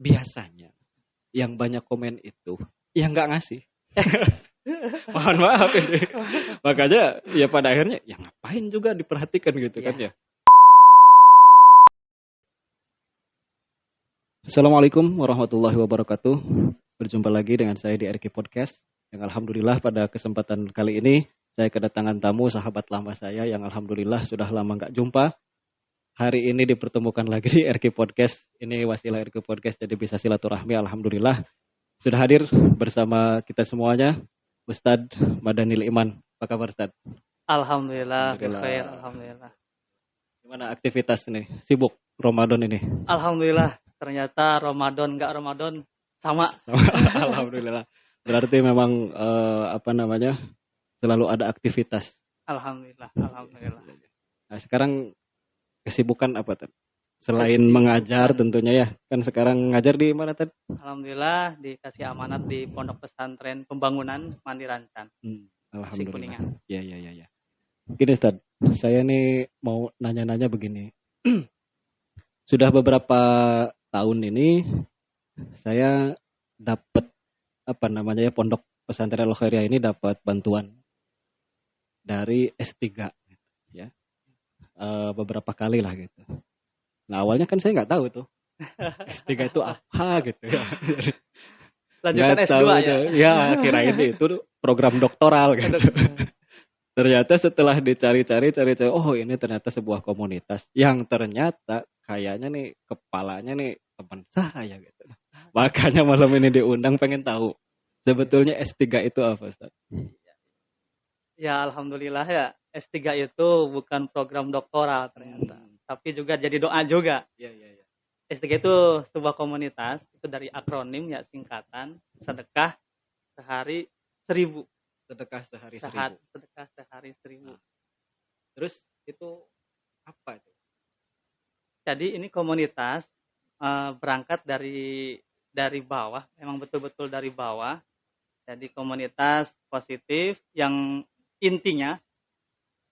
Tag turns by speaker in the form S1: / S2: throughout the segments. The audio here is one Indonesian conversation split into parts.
S1: biasanya yang banyak komen itu yang nggak ngasih. Mohon maaf ini. Makanya ya pada akhirnya ya ngapain juga diperhatikan gitu kan ya. Assalamualaikum warahmatullahi wabarakatuh. Berjumpa lagi dengan saya di RK Podcast. Yang alhamdulillah pada kesempatan kali ini saya kedatangan tamu sahabat lama saya yang alhamdulillah sudah lama nggak jumpa. Hari ini dipertemukan lagi di RK Podcast. Ini wasilah RK Podcast jadi bisa silaturahmi. Alhamdulillah sudah hadir bersama kita semuanya Ustadz Madanil Iman. Apa kabar Ustadz?
S2: Alhamdulillah. Bikhair, alhamdulillah.
S1: Gimana aktivitas nih? Sibuk Ramadan ini?
S2: Alhamdulillah. Ternyata Ramadan nggak Ramadan sama.
S1: Alhamdulillah. Berarti memang selalu ada aktivitas.
S2: Alhamdulillah.
S1: Nah sekarang kesibukan apa Tad? Selain mengajar tentunya ya. Kan sekarang ngajar di mana Tad?
S2: Alhamdulillah dikasih amanat di Pondok Pesantren Pembangunan Mandi Rancan.
S1: Alhamdulillah. Ya. Gini Tad, saya nih mau nanya-nanya begini. Sudah beberapa tahun ini saya dapat Pondok Pesantren Al Khairiyah ini dapat bantuan dari S3 ya. Beberapa kali lah gitu. Nah awalnya kan saya nggak tahu tuh S3 itu apa gitu ya.
S2: Lanjutan S2 ya?
S1: Ya kirain itu program doktoral gitu. Ternyata setelah dicari-cari, oh ini ternyata sebuah komunitas yang ternyata kayaknya nih kepalanya nih teman saya gitu. Makanya malam ini diundang pengen tahu sebetulnya S3 itu apa Ustaz?
S2: Ya alhamdulillah ya. S3 itu bukan program doktoral ternyata, tapi juga jadi doa juga.
S1: Iya.
S2: S3 itu sebuah komunitas, itu dari akronim ya singkatan, sedekah sehari 1000.
S1: Sedekah sehari 1000.
S2: Sedekah sehari 1000.
S1: Nah, terus itu apa itu?
S2: Jadi ini komunitas berangkat dari bawah, memang betul-betul dari bawah. Jadi komunitas positif yang intinya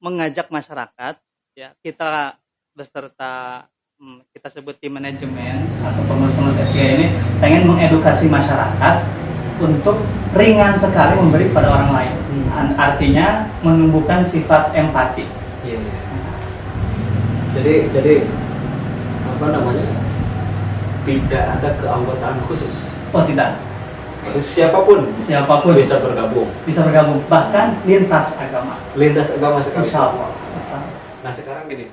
S2: mengajak masyarakat, ya kita beserta kita sebut tim manajemen atau pengurus SG ini pengen mengedukasi masyarakat untuk ringan sekali memberi pada orang lain. Artinya menumbuhkan sifat empati.
S1: Iya. Jadi tidak ada keanggotaan khusus.
S2: Oh tidak.
S1: Siapapun bisa bergabung.
S2: Bahkan lintas agama
S1: Sekarang.
S2: Insya Allah.
S1: Nah sekarang gini,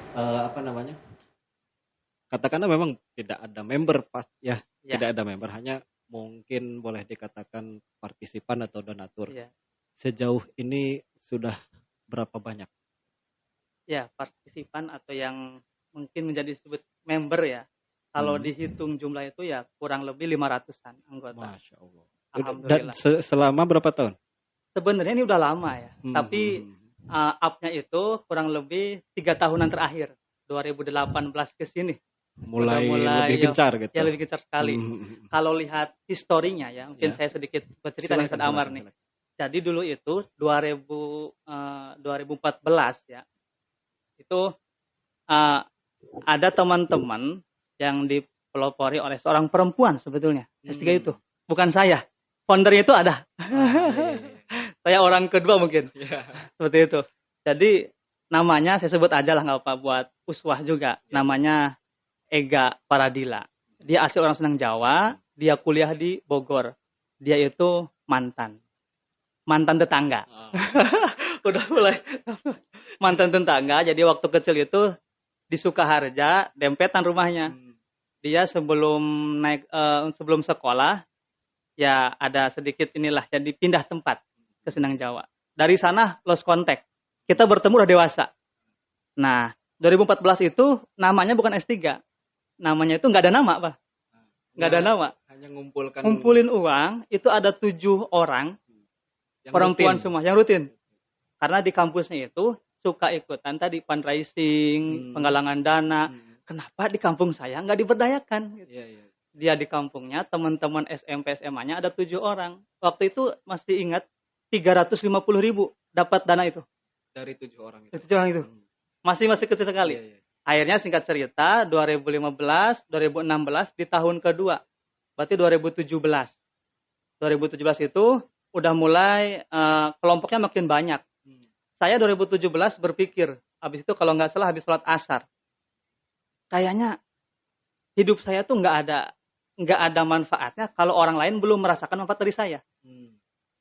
S1: katakanlah memang tidak ada member ya. Tidak ada member, hanya mungkin boleh dikatakan partisipan atau donatur.
S2: Ya.
S1: Sejauh ini sudah berapa banyak?
S2: Ya, partisipan atau yang mungkin menjadi disebut member ya. Kalau dihitung jumlah itu ya kurang lebih 500-an anggota.
S1: Masya Allah.
S2: Alhamdulillah.
S1: Dan selama berapa tahun?
S2: Sebenarnya ini udah lama ya. Tapi up-nya itu kurang lebih 3 tahunan terakhir. 2018 ke sini.
S1: Mulai lebih gencar gitu.
S2: Ya lebih gencar sekali. Kalau lihat historinya ya, mungkin saya sedikit bercerita dengan Ustaz Amar nih. Jadi dulu itu 2014 ya. Itu ada teman-teman yang dipelopori oleh seorang perempuan sebetulnya. S3 itu. Bukan saya. Foundernya itu ada. Saya orang kedua mungkin. Seperti itu. Jadi namanya saya sebut aja lah nggak apa buat uswah juga. Namanya Ega Paradila. Dia asli orang Senang Jawa. Dia kuliah di Bogor. Dia itu mantan tetangga. Udah mulai mantan tetangga. Jadi waktu kecil itu di Sukaharja, dempetan rumahnya. Dia sebelum sekolah ya ada sedikit jadi pindah tempat ke Senang Jawa. Dari sana lost contact. Kita bertemu udah dewasa. Nah, 2014 itu namanya bukan S3. Namanya itu nggak ada nama, Pak. Nggak ada nama.
S1: Hanya
S2: ngumpulin uang, itu ada 7 orang yang perempuan rutin. Semua yang rutin. Karena di kampusnya itu suka ikutan tadi fundraising, penggalangan dana. Kenapa di kampung saya nggak diberdayakan? Gitu. Dia di kampungnya, teman-teman SMP SMA-nya ada 7 orang. Waktu itu masih ingat 350.000 dapat dana itu.
S1: Dari 7 orang itu.
S2: 7 orang itu. Masih kecil sekali. Akhirnya singkat cerita 2015, 2016 di tahun kedua berarti 2017. 2017 itu udah mulai kelompoknya makin banyak. Saya 2017 berpikir, habis itu kalau nggak salah habis sholat asar, kayaknya hidup saya tuh nggak ada manfaatnya kalau orang lain belum merasakan manfaat dari saya.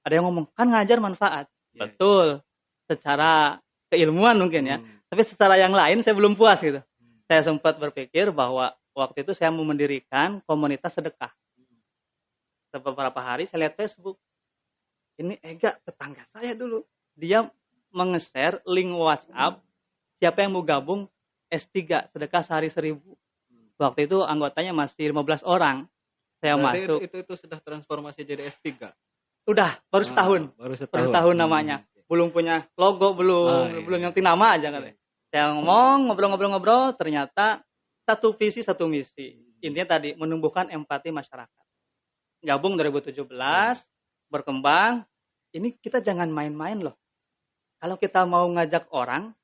S2: Ada yang ngomong, kan ngajar manfaat. Yeah. Betul, secara keilmuan mungkin ya. Tapi secara yang lain saya belum puas gitu. Saya sempat berpikir bahwa waktu itu saya mau mendirikan komunitas sedekah. Beberapa hari saya lihat Facebook. Ini Ega, tetangga saya dulu. Dia menge-share link WhatsApp, siapa yang mau gabung S3, sedekah sehari 1.000. Waktu itu anggotanya masih 15 orang. Saya
S1: berarti
S2: masuk.
S1: Itu sudah transformasi jadi S3?
S2: Udah, baru setahun. Baru setahun namanya. Belum punya logo, belum ngerti nama aja kan. Saya ngomong, ngobrol-ngobrol, ternyata satu visi, satu misi. Intinya tadi, menumbuhkan empati masyarakat. Gabung 2017, berkembang. Ini kita jangan main-main loh. Kalau kita mau ngajak orang,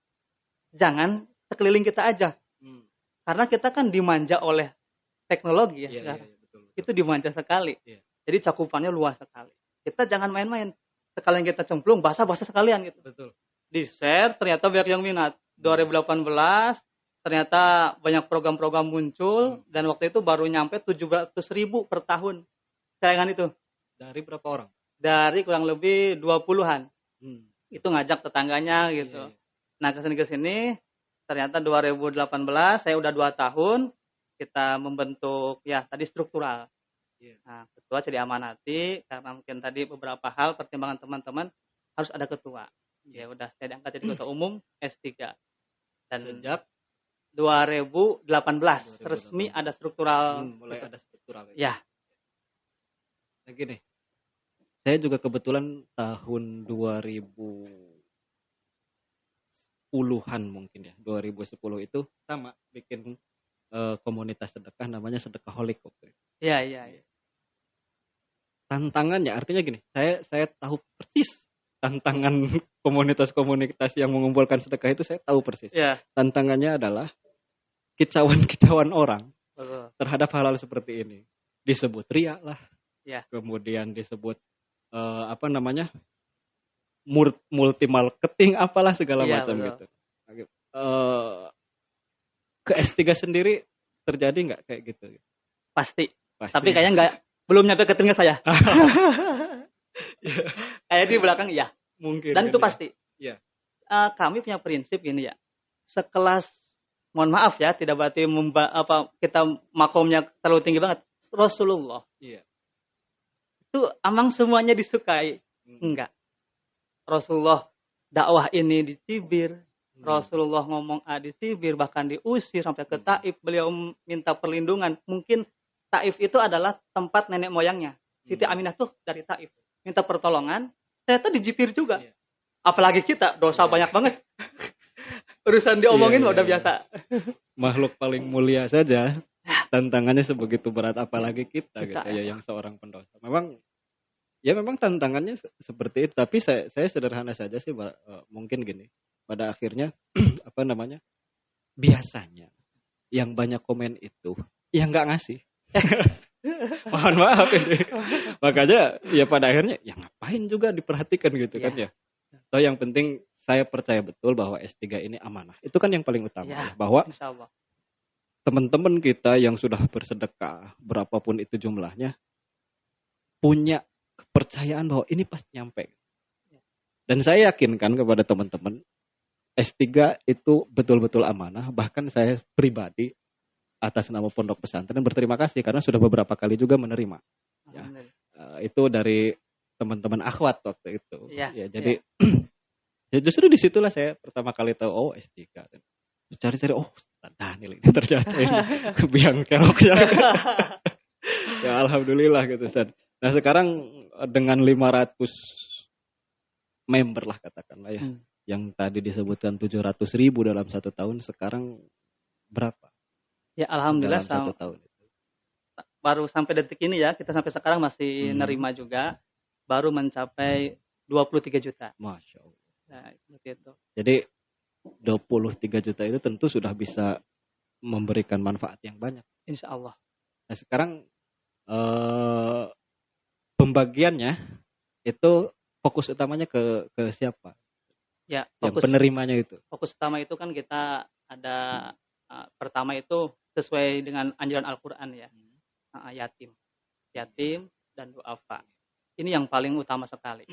S2: jangan sekeliling kita aja. Karena kita kan dimanja oleh teknologi ya. Betul. Itu dimanja sekali. Jadi cakupannya luas sekali. Kita jangan main-main. Sekalian kita cemplung, basah-basah sekalian gitu. Betul. Di-share, ternyata banyak yang minat. 2018, ternyata banyak program-program muncul. Dan waktu itu baru nyampe 700.000 per tahun. Sayangan itu. Dari berapa orang? Dari kurang lebih 20-an. Itu ngajak tetangganya gitu. Nah kesini ternyata 2018 saya udah 2 tahun kita membentuk ya tadi struktural. Nah ketua jadi amanati karena mungkin tadi beberapa hal pertimbangan teman-teman harus ada ketua. Ya udah saya diangkat jadi ketua umum S3. Dan sejak 2018 resmi ada struktural. Mulai ada struktural. Ya. Lagi nih. Saya juga kebetulan tahun 2010-an mungkin ya. 2010 itu sama bikin komunitas sedekah namanya Sedekaholic waktu itu. Iya. Tantangannya artinya gini, saya tahu persis tantangan komunitas-komunitas yang mengumpulkan sedekah itu saya tahu persis. Yeah. Tantangannya adalah kicauan-kicauan orang terhadap hal-hal seperti ini. Disebut riya lah. Yeah. Kemudian disebut multi marketing apalah segala macam gitu. Ke S3 sendiri terjadi nggak kayak gitu? Pasti. Tapi kayaknya belum nyampe ke telinga saya. Kayak di belakang ya. Mungkin. Dan itu pasti. Ya. Kami punya prinsip gini ya. Sekelas, mohon maaf ya, tidak berarti kita makomnya terlalu tinggi banget. Rasulullah. Iya. Itu emang semuanya disukai. Enggak. Rasulullah dakwah ini dicibir. Rasulullah ngomong dicibir, bahkan diusir sampai ke Taif. Beliau minta perlindungan. Mungkin Taif itu adalah tempat nenek moyangnya. Siti Aminah tuh dari Taif. Minta pertolongan. Ternyata dijibir juga. Apalagi kita, dosa banyak banget. Urusan diomongin udah biasa. Makhluk paling mulia saja. Tantangannya sebegitu berat, apalagi kita gitu ya, yang seorang pendosa. Memang tantangannya seperti itu, tapi saya sederhana saja sih, mungkin gini. Pada akhirnya biasanya yang banyak komen itu yang nggak ngasih. Mohon maaf ini. Makanya ya pada akhirnya ya ngapain juga diperhatikan gitu kan ya. So yang penting saya percaya betul bahwa S3 ini amanah. Itu kan yang paling utama ya, bahwa teman-teman kita yang sudah bersedekah berapapun itu jumlahnya punya kepercayaan bahwa ini pasti nyampe. Dan saya yakinkan kepada teman-teman S3 itu betul-betul amanah. Bahkan saya pribadi atas nama Pondok Pesantren berterima kasih karena sudah beberapa kali juga menerima. Ya. Itu dari teman-teman akhwat waktu itu. Jadi ya justru disitulah saya pertama kali tahu S3. Cari-cari Daniel ini ternyata ini biang kerok ya. Ya alhamdulillah gitu Ustaz. Nah sekarang dengan 500 member lah katakanlah ya. Yang tadi disebutkan 700.000 dalam 1 tahun, sekarang berapa? Ya alhamdulillah dalam 1 tahun. Baru sampai detik ini ya, kita sampai sekarang masih nerima juga, baru mencapai 23 juta. Masya Allah. Nah, seperti itu. Jadi 23 juta itu tentu sudah bisa memberikan manfaat yang banyak. Insya Allah. Nah sekarang
S1: pembagiannya itu fokus utamanya ke siapa?
S2: Ya,
S1: yang penerimanya itu.
S2: Fokus utama itu kan kita ada pertama itu sesuai dengan anjuran Al-Qur'an ya. Yatim dan duafa. Ini yang paling utama sekali.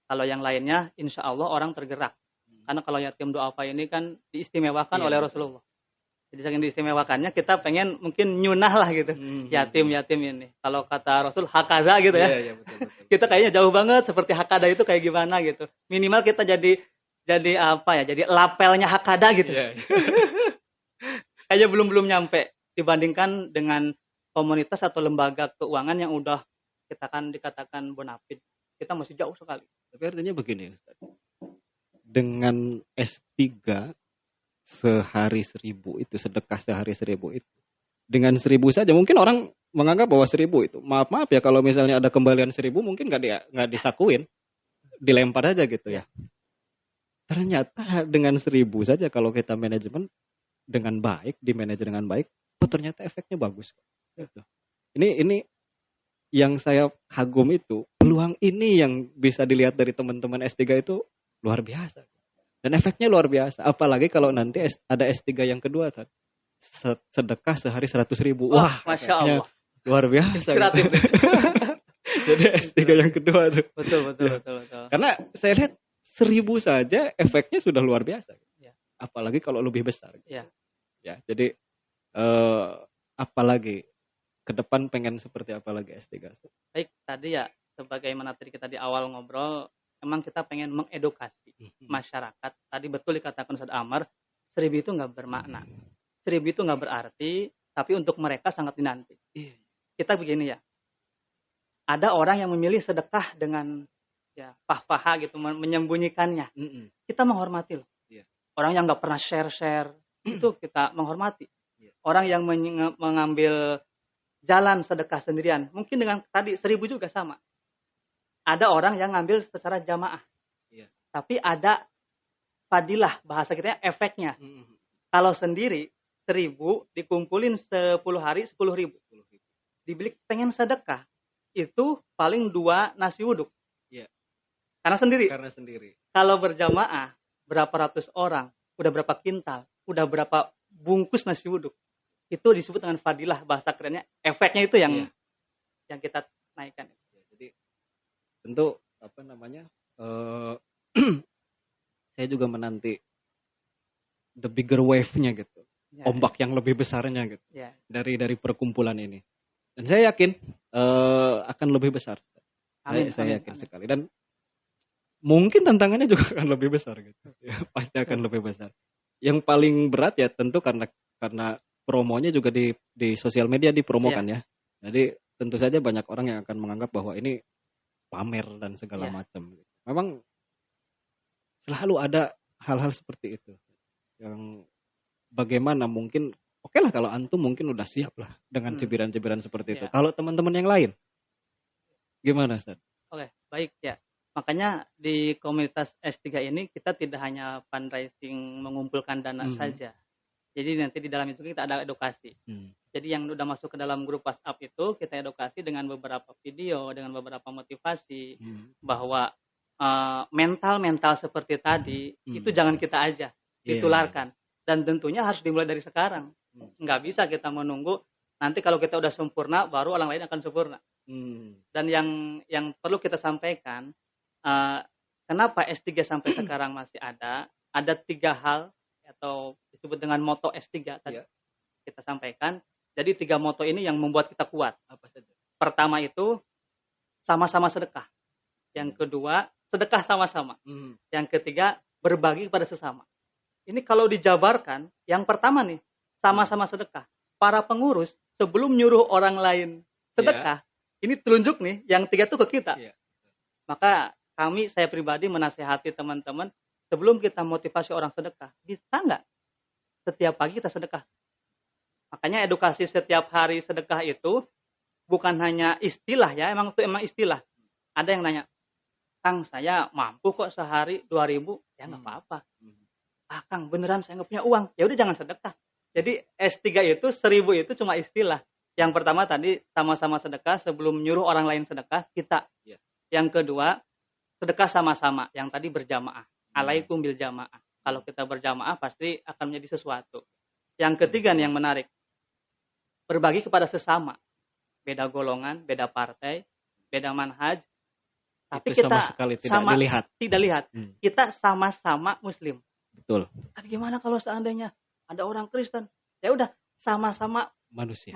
S2: Kalau yang lainnya insya Allah orang tergerak. Karena kalau yatim duafa ini kan diistimewakan oleh Rasulullah. Jadi saking diistimewakannya kita pengen mungkin nyunah lah gitu. Yatim ini. Kalau kata Rasul hakada gitu ya.
S1: Iya, betul.
S2: Kita kayaknya jauh banget seperti hakada itu kayak gimana gitu. Minimal kita jadi apa ya? Jadi lapelnya hakada gitu.
S1: Yeah.
S2: Kayaknya belum nyampe dibandingkan dengan komunitas atau lembaga keuangan yang udah kita kan dikatakan bonafide. Kita masih jauh sekali.
S1: Tapi artinya begini, dengan S3 sehari 1.000 itu, sedekah sehari 1.000 itu, dengan 1.000 saja mungkin orang menganggap bahwa 1.000 itu, maaf ya kalau misalnya ada kembalian 1.000 mungkin nggak disakuin, dilempar aja gitu ya. Ternyata dengan 1.000 saja kalau kita manajemen dengan baik, dimanage dengan baik, ternyata efeknya bagus. Gitu. Ini yang saya kagum itu, peluang ini yang bisa dilihat dari teman-teman S3 itu luar biasa. Dan efeknya luar biasa. Apalagi kalau nanti ada S3 yang kedua, sedekah sehari 100.000. Wah,
S2: Masya Allah.
S1: Luar biasa. Gitu. Jadi S3 yang kedua tuh.
S2: Betul.
S1: Karena saya lihat 1.000 saja efeknya sudah luar biasa.
S2: Ya.
S1: Apalagi kalau lebih besar.
S2: Ya.
S1: Jadi apalagi ke depan pengen seperti apa lagi S3?
S2: Baik, tadi ya sebagaimana tadi kita di awal ngobrol, memang kita pengen mengedukasi masyarakat. Tadi betul dikatakan Ustaz Amar, 1.000 itu nggak bermakna. 1.000 itu nggak berarti, tapi untuk mereka sangat dinanti. Kita begini ya, ada orang yang memilih sedekah dengan ya pah-paha gitu, menyembunyikannya. Kita menghormati loh. Orang yang nggak pernah share itu kita menghormati. Orang yang mengambil jalan sedekah sendirian, mungkin dengan tadi 1.000 juga sama. Ada orang yang ngambil secara jamaah. Tapi ada fadilah, bahasa kita efeknya. Kalau sendiri 1.000 dikumpulin 10 hari 10.000. Dibeli pengen sedekah itu paling 2 nasi uduk. Karena sendiri. Kalau berjamaah berapa ratus orang, udah berapa kintal, udah berapa bungkus nasi uduk. Itu disebut dengan fadilah, bahasa kerennya efeknya itu yang kita naikkan.
S1: Jadi tentu saya juga menanti the bigger wave-nya gitu, ombak yang lebih besarnya gitu, dari perkumpulan ini. Dan saya yakin akan lebih besar. Saya yakin sekali. Dan mungkin tantangannya juga akan lebih besar gitu. Pasti akan lebih besar. Yang paling berat ya tentu karena promonya juga di sosial media dipromokan ya. Jadi tentu saja banyak orang yang akan menganggap bahwa ini pamer dan segala macam. Memang selalu ada hal-hal seperti itu. Yang bagaimana mungkin oke lah kalau antum mungkin udah siap lah dengan cibiran-cibiran seperti itu. Kalau teman-teman yang lain gimana, Ustaz?
S2: Oke, baik ya. Makanya di komunitas S3 ini kita tidak hanya fundraising mengumpulkan dana saja. Jadi nanti di dalam itu kita ada edukasi. Jadi yang udah masuk ke dalam grup WhatsApp itu kita edukasi dengan beberapa video, dengan beberapa motivasi bahwa mental seperti tadi itu jangan kita aja ditularkan. Dan tentunya harus dimulai dari sekarang. Nggak bisa kita menunggu nanti kalau kita udah sempurna baru orang lain akan sempurna. Dan yang perlu kita sampaikan, kenapa S3 sampai sekarang masih ada 3 hal atau disebut dengan moto S3 tadi kita sampaikan. Jadi 3 moto ini yang membuat kita kuat. Apa saja? Pertama itu sama-sama sedekah. Yang kedua sedekah sama-sama. Yang ketiga berbagi kepada sesama. Ini kalau dijabarkan, yang pertama nih sama-sama sedekah. Para pengurus sebelum nyuruh orang lain sedekah, ini telunjuk nih yang 3 itu ke kita. Maka saya pribadi menasehati teman-teman, sebelum kita motivasi orang sedekah, bisa nggak setiap pagi kita sedekah? Makanya edukasi setiap hari sedekah itu bukan hanya istilah ya, emang istilah. Ada yang nanya, Kang saya mampu kok sehari 2.000, ya nggak apa-apa. Kang beneran saya nggak punya uang, ya udah jangan sedekah. Jadi S3 itu 1.000 itu cuma istilah. Yang pertama tadi sama-sama sedekah sebelum nyuruh orang lain sedekah kita.
S1: Ya.
S2: Yang kedua sedekah sama-sama. Yang tadi berjamaah. Alaikum bil jamaah. Kalau kita berjamaah pasti akan menjadi sesuatu. Yang ketiga nih yang menarik. Berbagi kepada sesama. Beda golongan, beda partai, beda manhaj. Tapi
S1: itu
S2: kita
S1: sama sekali tidak dilihat.
S2: Kita sama-sama muslim.
S1: Betul.
S2: Kan gimana kalau seandainya ada orang Kristen? Ya udah sama-sama manusia.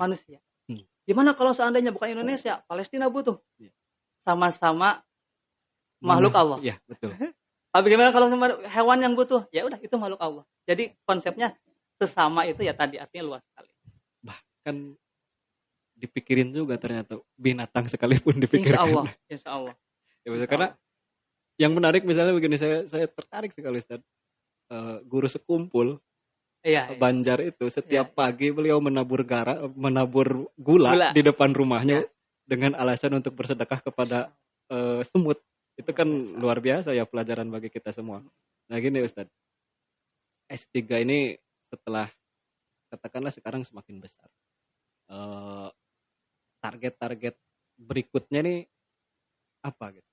S2: Gimana kalau seandainya bukan Indonesia, Palestina butuh? Sama-sama makhluk Allah.
S1: Iya, betul.
S2: Tapi gimana kalau hewan yang butuh? Ya udah itu makhluk Allah. Jadi konsepnya sesama itu ya tadi artinya luas sekali.
S1: Bahkan dipikirin juga ternyata binatang sekalipun dipikirkan.
S2: Insya Allah.
S1: Ya, betul. Karena yang menarik misalnya begini, saya tertarik sekali Ustaz. Guru sekumpul Banjar itu setiap pagi beliau menabur gula di depan rumahnya dengan alasan untuk bersedekah kepada semut. Itu kan luar biasa ya pelajaran bagi kita semua. Nah gini Ustaz, S3 ini setelah katakanlah sekarang semakin besar, target-target berikutnya nih apa gitu?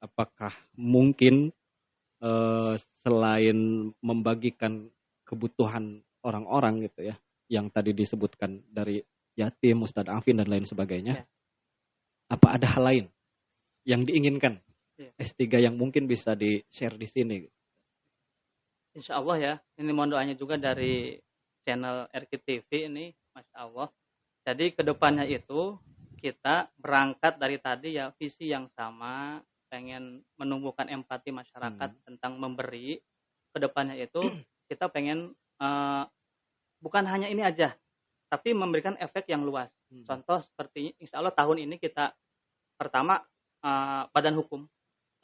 S1: Apakah mungkin selain membagikan kebutuhan orang-orang gitu ya, yang tadi disebutkan dari yatim, Ustadz Afin dan lain sebagainya, apa ada hal lain yang diinginkan S3 yang mungkin bisa di-share di sini?
S2: Insya Allah ya, ini mohon doanya juga dari channel RKTV ini, Masya Allah. Jadi kedepannya itu kita berangkat dari tadi ya visi yang sama, pengen menumbuhkan empati masyarakat tentang memberi. Kedepannya itu kita pengen bukan hanya ini aja, tapi memberikan efek yang luas. Contoh seperti insya Allah tahun ini kita pertama badan hukum.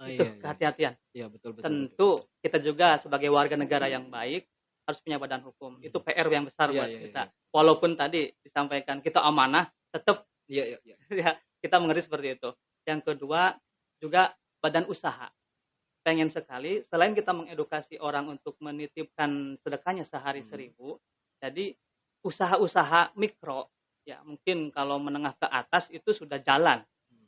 S2: Itu kehati-hatian.
S1: Iya, betul.
S2: Tentu kita juga sebagai warga negara yang baik harus punya badan hukum. Itu PR yang besar buat kita. Walaupun tadi disampaikan kita amanah, tetap ya, kita mengerti seperti itu. Yang kedua juga badan usaha. Pengen sekali selain kita mengedukasi orang untuk menitipkan sedekahnya sehari 1.000, jadi usaha-usaha mikro ya mungkin kalau menengah ke atas itu sudah jalan.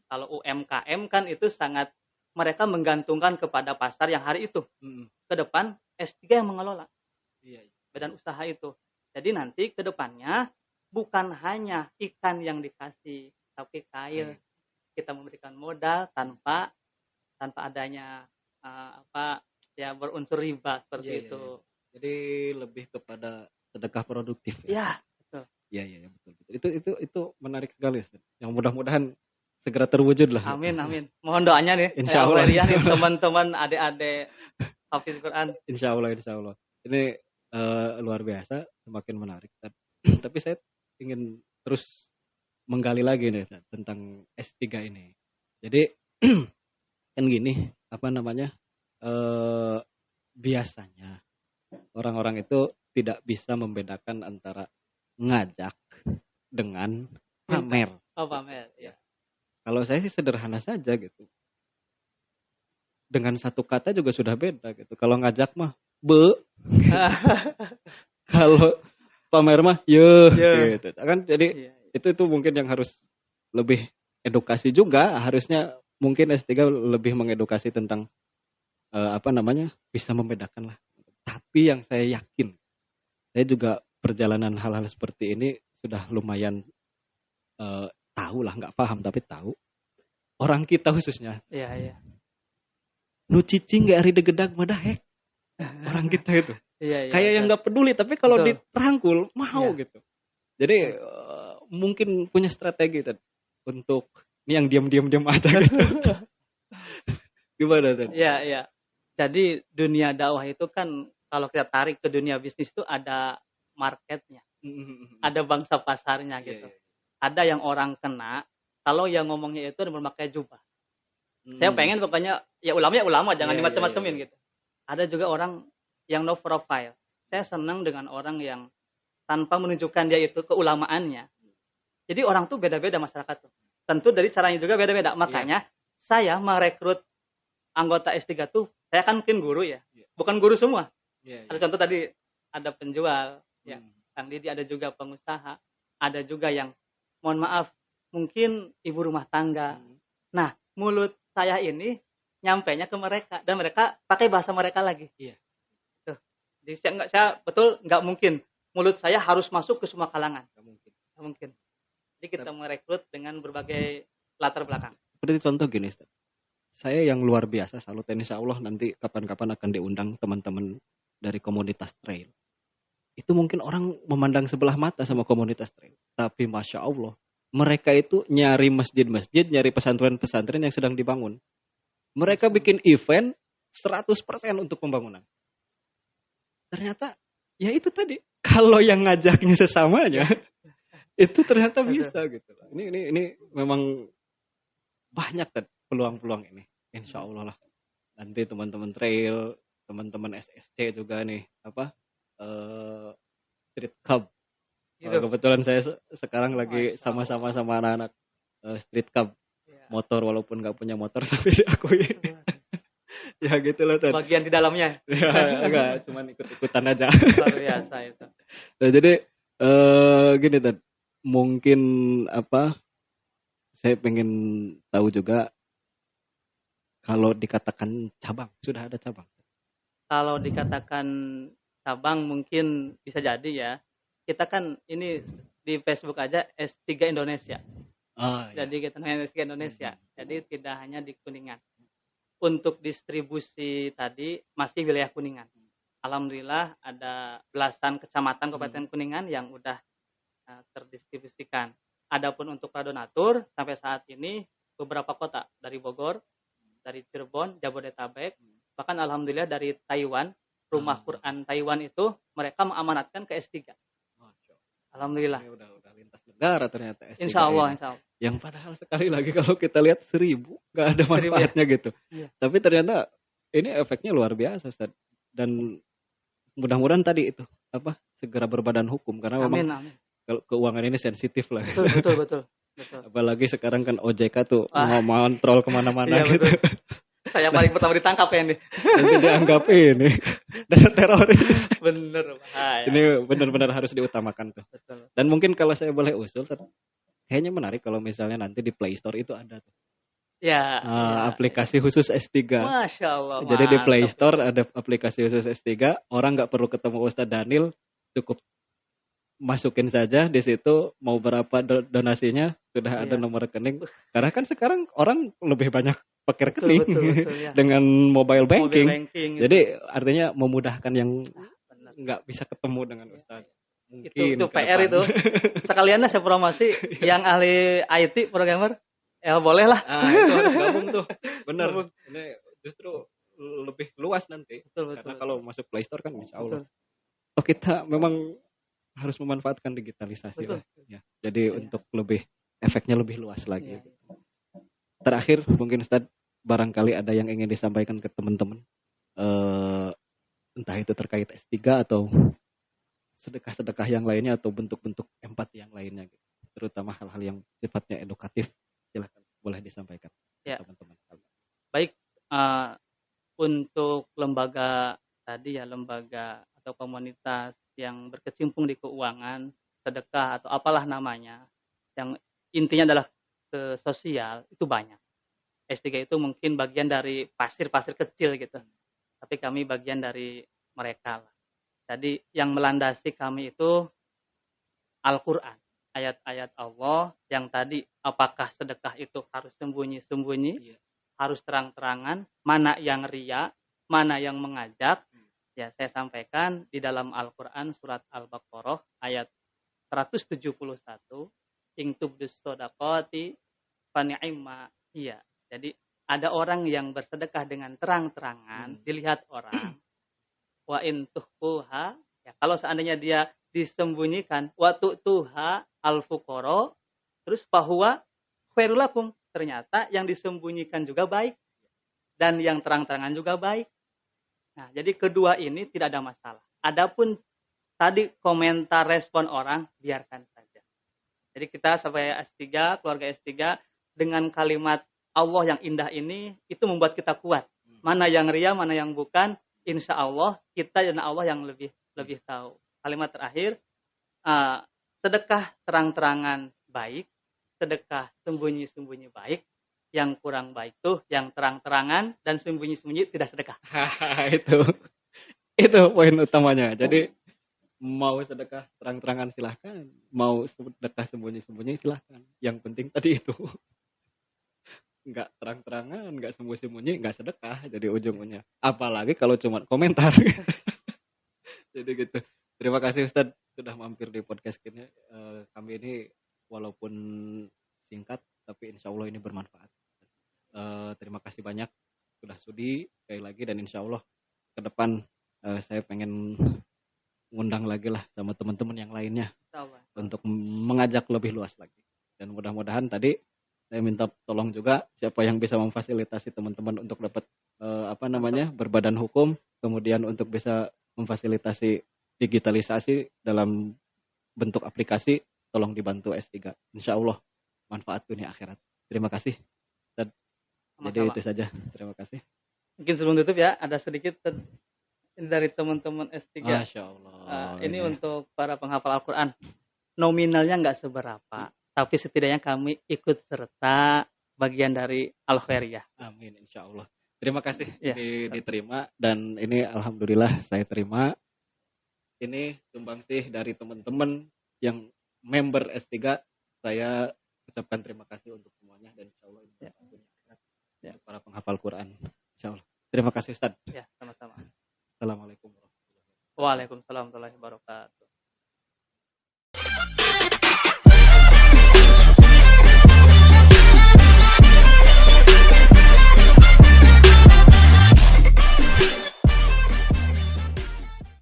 S2: Kalau UMKM kan itu sangat mereka menggantungkan kepada pasar yang hari itu. Ke depan S3 yang mengelola badan usaha itu. Jadi nanti ke depannya bukan hanya ikan yang dikasih, tapi kail. Kita memberikan modal tanpa adanya berunsur riba seperti itu.
S1: Jadi lebih kepada sedekah produktif.
S2: Ya, betul.
S1: Iya, betul. Itu menarik sekali, Ustaz. Yang mudah-mudahan segera terwujud lah.
S2: Amin. Mohon doanya nih.
S1: Insya Allah.
S2: Teman-teman, adik-adik hafiz Quran.
S1: Insya Allah. Ini luar biasa, semakin menarik. Tapi saya ingin terus menggali lagi nih tentang S3 ini. Jadi kan gini, biasanya orang-orang itu tidak bisa membedakan antara ngajak dengan pamer.
S2: Pamer, ya.
S1: Kalau saya sih sederhana saja gitu. Dengan satu kata juga sudah beda gitu. Kalau ngajak mah kalau pamer mah gitu. Kan jadi itu mungkin yang harus lebih edukasi juga. Harusnya mungkin S3 lebih mengedukasi tentang bisa membedakan lah. Tapi yang saya yakin, saya juga perjalanan hal-hal seperti ini sudah lumayan tahu lah, nggak paham tapi tahu. Orang kita khususnya.
S2: Iya.
S1: Nu cicing nggak hari degedag madahek. Orang kita itu. Kayak yang nggak peduli, tapi kalau dirangkul mau gitu. Jadi mungkin punya strategi untuk ini yang diam aja gitu. Gimana tadi?
S2: Iya. Jadi dunia dakwah itu kan kalau kita tarik ke dunia bisnis itu ada marketnya, ada bangsa pasarnya gitu. Ada yang orang kena kalau yang ngomongnya itu memakai jubah. Saya pengen pokoknya ya ulama jangan dimacem-macemin gitu. Ada juga orang yang no profile. Saya senang dengan orang yang tanpa menunjukkan dia itu keulamaannya. Jadi orang tuh beda-beda masyarakat tuh. Tentu dari caranya juga beda-beda. Makanya saya merekrut anggota S3 tuh, saya kan mungkin guru ya. Bukan guru semua. Ada contoh tadi ada penjual, Kang Didi, ada juga pengusaha, ada juga yang mohon maaf, mungkin ibu rumah tangga. Nah, mulut saya ini nyampainya ke mereka dan mereka pakai bahasa mereka lagi.
S1: Iya.
S2: Tuh. Jadi saya betul nggak mungkin mulut saya harus masuk ke semua kalangan. Nggak mungkin. Jadi kita merekrut dengan berbagai latar belakang.
S1: Seperti contoh gini, Ustaz. Saya yang luar biasa salut, insya Allah nanti kapan-kapan akan diundang teman-teman dari komunitas trail. Itu mungkin orang memandang sebelah mata sama komunitas trail. Tapi Masya Allah, mereka itu nyari masjid-masjid, nyari pesantren-pesantren yang sedang dibangun. Mereka bikin event 100% untuk pembangunan. Ternyata, ya itu tadi. Kalau yang ngajaknya sesamanya, itu ternyata bisa gitu. Ini memang banyak peluang-peluang ini. Insya Allah lah. Nanti teman-teman trail, teman-teman SSC juga nih, street club. Gitu. Kebetulan saya sekarang lagi sama-sama sama anak-anak street club. Motor walaupun nggak punya motor tapi diakui. Ya gitu loh.
S2: Bagian di dalamnya.
S1: Ya enggak, cuman ikut-ikutan aja.
S2: Luar biasa itu.
S1: Nah, jadi gini Tad, mungkin saya pengen tahu juga kalau dikatakan cabang, sudah ada cabang?
S2: Kalau dikatakan cabang mungkin bisa jadi ya. Kita kan ini di Facebook aja S3 Indonesia. Jadi kita namanya S3 Indonesia. Jadi tidak hanya di Kuningan. Untuk distribusi tadi masih wilayah Kuningan. Alhamdulillah ada belasan kecamatan Kabupaten Kuningan yang udah terdistribusikan. Adapun untuk pradonatur sampai saat ini beberapa kota dari Bogor, dari Cirebon, Jabodetabek, bahkan alhamdulillah dari Taiwan, Rumah Quran Taiwan itu mereka mengamanatkan ke S3. Alhamdulillah.
S1: Ini udah lintas negara ternyata S3.
S2: Insya Allah.
S1: Yang padahal sekali lagi kalau kita lihat 1000 nggak ada manfaatnya gitu. Iya. Tapi ternyata ini efeknya luar biasa, Ustaz. Dan mudah-mudahan tadi itu segera berbadan hukum karena memang kalau keuangan ini sensitif lah.
S2: Betul.
S1: Apalagi sekarang kan OJK tuh mau ngontrol kemana-mana
S2: iya,
S1: gitu.
S2: Betul. Saya paling pertama ditangkap ya ini.
S1: Nanti dianggap ini dan teroris.
S2: Bener.
S1: Ini benar-benar harus diutamakan tuh.
S2: Betul.
S1: Dan mungkin kalau saya boleh usul, kayaknya menarik kalau misalnya nanti di Play Store itu ada tuh.
S2: Ya.
S1: Aplikasi khusus S3.
S2: Masya Allah.
S1: Jadi di Play Store ada aplikasi khusus S3. Orang nggak perlu ketemu Ustadz Daniel, cukup masukin saja di situ mau berapa donasinya sudah ada nomor rekening. Karena kan sekarang orang lebih banyak pakai rekening dengan mobile banking. Jadi artinya memudahkan yang nggak bisa ketemu dengan Ustadz. Mungkin
S2: itu PR itu. Sekalian saya promosi yang ahli IT programmer. Ya boleh lah.
S1: Itu harus gabung tuh. Bener. Ini justru lebih luas nanti. Karena kalau masuk Play Store kan insya Allah. Oh, kita memang harus memanfaatkan digitalisasi lah. Ya. Jadi untuk lebih efeknya lebih luas lagi. Terakhir mungkin Ustadz, barangkali ada yang ingin disampaikan ke teman-teman. Entah itu terkait S3 atau sedekah-sedekah yang lainnya atau bentuk-bentuk empati yang lainnya gitu. Terutama hal-hal yang sifatnya edukatif. Silakan boleh disampaikan teman-teman.
S2: Baik, untuk lembaga tadi lembaga atau komunitas yang berkecimpung di keuangan, sedekah atau apalah namanya, yang intinya adalah ke sosial, itu banyak. S3 itu mungkin bagian dari pasir-pasir kecil gitu. Tapi kami bagian dari mereka lah. Jadi yang melandasi kami itu Al-Quran. Ayat-ayat Allah yang tadi apakah sedekah itu harus sembunyi-sembunyi, harus terang-terangan, mana yang riya, mana yang mengajak. Ya, saya sampaikan di dalam Al-Quran surat Al-Baqarah ayat 171, ing tubdus shadaqati fa ni'ma hiya. Jadi ada orang yang bersedekah dengan terang-terangan, dilihat orang. Wa in tuhquha, ya kalau seandainya dia disembunyikan, wa tu'tuha al-fuqara, terus fahuwa khairul lakum. Ternyata yang disembunyikan juga baik dan yang terang-terangan juga baik. Nah, jadi kedua ini tidak ada masalah. Adapun tadi komentar respon orang, biarkan saja. Jadi kita sampai S3, keluarga S3, dengan kalimat Allah yang indah ini, itu membuat kita kuat. Mana yang ria, mana yang bukan, insya Allah kita dan Allah yang lebih tahu. Kalimat terakhir, sedekah terang-terangan baik, sedekah sembunyi-sembunyi baik, yang kurang baik tuh yang terang-terangan dan sembunyi-sembunyi tidak sedekah.
S1: Itu poin utamanya. Jadi mau sedekah terang-terangan silahkan, mau sedekah sembunyi-sembunyi silahkan. Yang penting tadi itu nggak terang-terangan, nggak sembunyi-sembunyi, nggak sedekah. Jadi ujungnya. Apalagi kalau cuma komentar. Jadi gitu. Terima kasih Ustadz sudah mampir di podcast ini. Kami ini walaupun singkat, tapi insya Allah ini bermanfaat. Terima kasih banyak sudah sudi sekali lagi, dan insya Allah ke depan saya pengen ngundang lagi lah sama teman-teman yang lainnya untuk mengajak lebih luas lagi. Dan mudah-mudahan tadi saya minta tolong juga siapa yang bisa memfasilitasi teman-teman untuk dapat berbadan hukum, kemudian untuk bisa memfasilitasi digitalisasi dalam bentuk aplikasi, tolong dibantu S3. Insya Allah manfaat dunia akhirat. Terima kasih. Jadi itu saja. Terima kasih.
S2: Mungkin sebelum tutup ya, ada sedikit dari teman-teman S3.
S1: Masya Allah.
S2: Ini untuk para penghafal Al-Quran. Nominalnya nggak seberapa, tapi setidaknya kami ikut serta bagian dari Al-Khairiyah.
S1: Amin, insya Allah. Terima kasih diterima, dan ini alhamdulillah saya terima. Ini sumbangsih dari teman-teman yang member S3. Saya ucapkan terima kasih untuk semuanya, dan insya Allah ini para penghafal Quran. Insya Allah. Terima kasih Ustaz.
S2: Ya, sama-sama.
S1: Assalamualaikum warahmatullahi wabarakatuh.
S2: Waalaikumsalam warahmatullahi wabarakatuh.